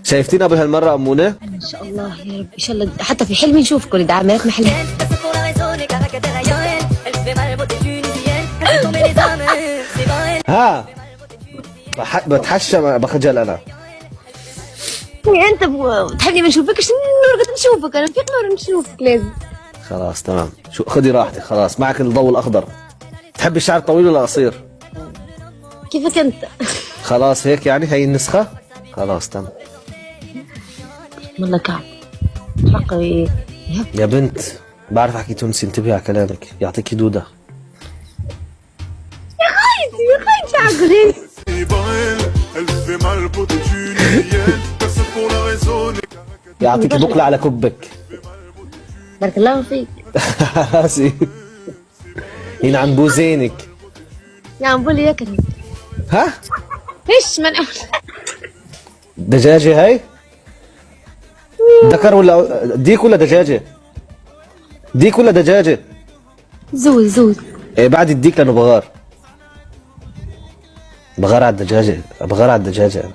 شايفتينا بهالمرة أمونة؟ ان شاء الله يا رب، ان شاء الله حتى في حلمي نشوفكم دعمات محل. ها بتحشى بخجل أنا. انت بتحبني ما نشوفكش، نرقد نشوفك، انا في نور نشوفك لازم. خلاص تمام، شو خدي راحتك، خلاص معك الضوء الأخضر. تحبي الشعر طويل ولا قصير؟ كيفك انت؟ خلاص هيك يعني هي النسخة؟ خلاص تمام. والله كعب حقي يا بنت بعرف أحكي تونسي، انتبهي على كلامك، يعطيكي دودة. يا خايتي يا خايتي عقلي. يعطيكي بقلة على كبك. بارك الله فيك. سي هنا عن بوزينك. يا عم بولي يكره. ها؟ ايش من دجاجة هاي؟ ذكر ولا ديك ولا دجاجة؟ ديك ولا دجاجة؟ زوز زوز. ايه بعد الديك لانه بغار. بغار على الدجاجة، بغار على الدجاجة انا.